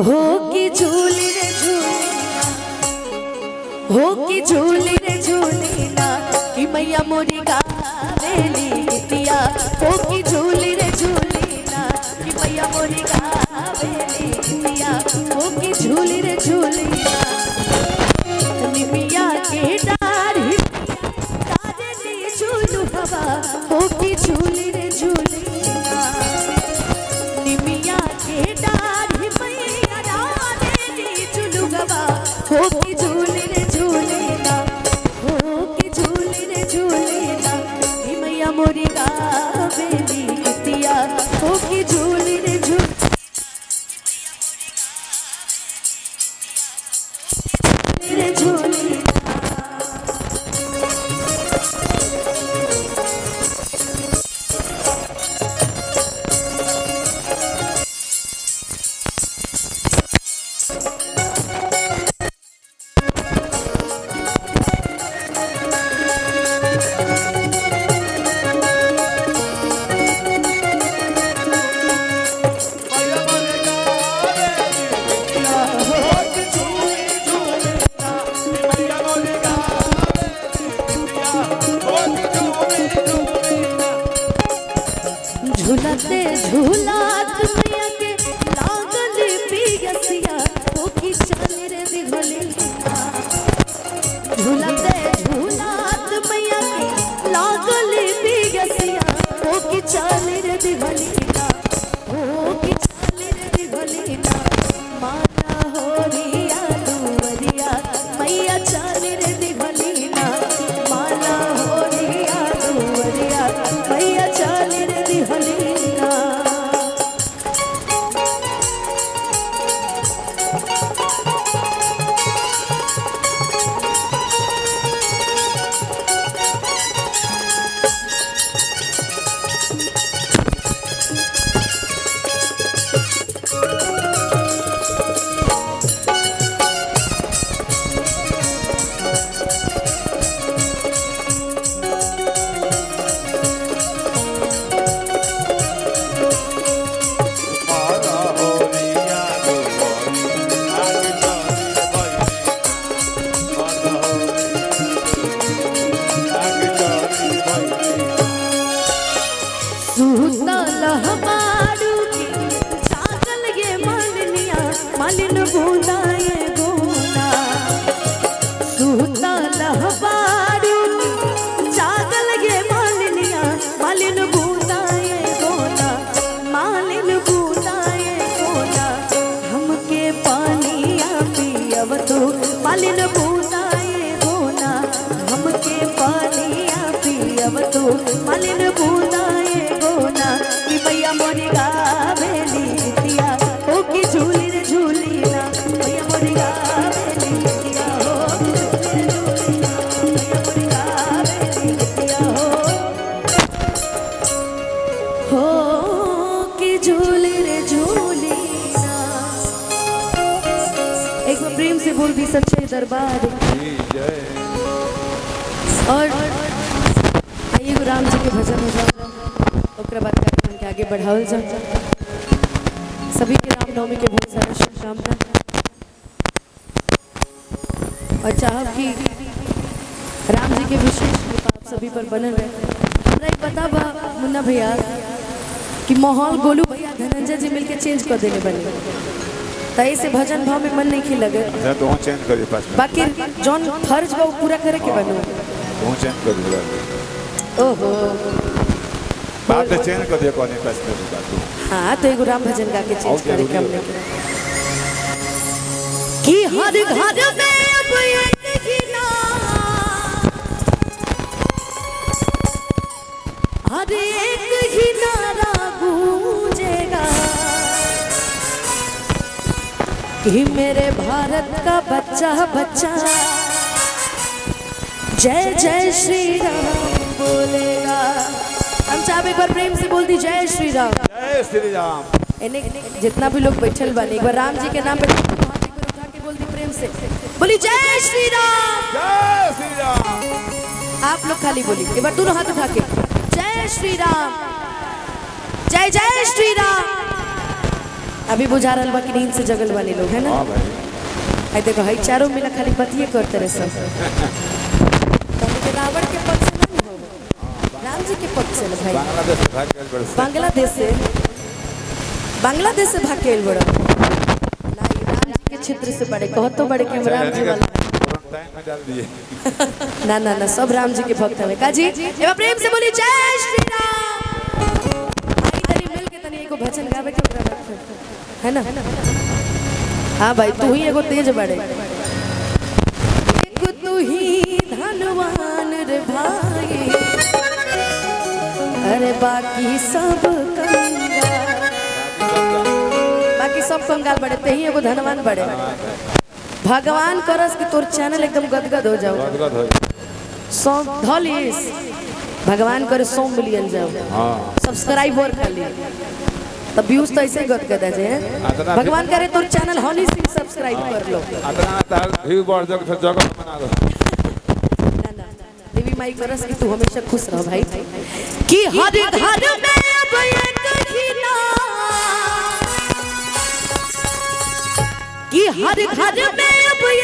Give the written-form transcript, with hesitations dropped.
हो की झूली रे झूलीना, हो की झूली रे झूलीना कि मैया मोरी गावेली गीतिया। हो की झूली रे झूलीना कि मैया मोरी गावेली गीतिया। हो की झूली रे झूलीना निमिया के डाढ़ी काजली झूलू हवा। हो की झूली रे झूलीना निमिया के डाढ़ी मैया डालेली झूलू हवा। हो की झूली रे झूलीना, हो की झूली रे झूलीना कि मैया मोरी गावेली गीतिया। हो की झूली रे झूली रे झूलीना झूलते झूलात मैया के लागल पियसिया। हो की चल रे दिघलिया, झूलते झूलात मैया के लागल पियसिया। हो की चल रे दिघलिया, हो की चल रे दिघलिया माता होरिया दुवरिया मैया चल रे दिघलिया। माला होरिया दुवरिया मैया चल रे दिघलिया। सुतल हमारू के जागल ये मालिनिया मालिन बूंदाए गोना। सुतल हमारू के जागल ये मालिनिया मालिन बूंदाए गोना। मालिन बूंदाए गोना हमके पानिया पियव तो मालिन बूंदाए गोना। हमके पानिया पियव तो मालिन बूंदाए गोना कि मैया मोरी गावेली गीतिया। हो की झूली रे झूलीना मैया मोरी गावेली गीतिया। हो की झूली रे झूलीना मैया मोरी गावेली गीतिया। हो की झूली रे झूलीना। एक बार प्रेम से बोल दी सच्चे दरबार की जय। और आइए राम जी के भजन हो जाओ, ओकरा बाद कार्यक्रम के आगे बढ़ावल जाओ। सभी के रामनवमी के बहुत सारे शुभकामना और चाहब कि राम जी के विशेष कृपा आप सभी पर बनल रहे। हमरा एक पता बा मुन्ना भैया कि माहौल गोलू भैया धनंजय जी मिलके चेंज कर देने बने, तई से भजन भाव में मन नहीं खी लगे। तो चेंज करिए पास बाकी जौन फर्ज बा पूरा करे के बनो तो चेंज कर दिया। ओहो बात चेंज कर दिया कोने पास में बात। हाँ तो एगो राम भजन गा के चेंज करे के हमने कि हर घर में अब एक ही नाम, हर एक ही नारा गूंजेगा कि मेरे भारत का बच्चा बच्चा जय जय श्री राम बोलेगा। हम चाहे एक बार प्रेम से बोल दी जय श्री राम। जय श्री राम। इन्हें जितना भी लोग बैठल बने एक बार राम जी के नाम पे हाथ एक बार उठा के बोल दी प्रेम से, बोली जय श्री राम। जय श्री राम। आप लोग खाली बोली एक बार दोनों हाथ उठा के जय श्री राम, जय जय श्री राम। अभी बुझा रहा बा कि नींद से जगल वाले लोग है ना। हाँ भाई आई देखो हाई चारों मिला खाली पतिये करते रहे सब। रावण के पक्ष से नहीं हो, राम जी के पक्ष से भाई। बांग्लादेश से भाग गए बड़े से। बांग्लादेश से भाग के बड़ा नहीं, राम जी के क्षेत्र से बड़े कहो तो बड़े के राम जी वाला टाइम में डाल दिए। ना ना ना सब राम जी के भक्त हमें काजी एवं प्रेम से बोली जय श्री राम। आई तनी मिल के तनी एको भजन गावे के ओकरा बाद है ना। हाँ भाई तू ही एगो तेज बड़े, एक तू ही धनवान रे भाई, अरे बाकी सब कंगाल, बाकी सब कंगाल बड़े, ते ही एगो धनवान बड़े। भगवान करस कि तोर चैनल एकदम गदगद हो जाओ, गदगद हो जाए। 100 धौलिस भगवान करे 100 मिलियन जाओ। हाँ सब्सक्राइबर खाली तब व्यूज तो ऐसे ही गदगद है। भगवान करे तोर चैनल हॉली सिंह सब्सक्राइब कर लो। अतना तार व्यू बढ़ जाओ फिर जगह बना दो। देवी माई करस कि तू हमेशा खुश रह भाई, कि हर घर में अब एक ही नाम, कि हर घर में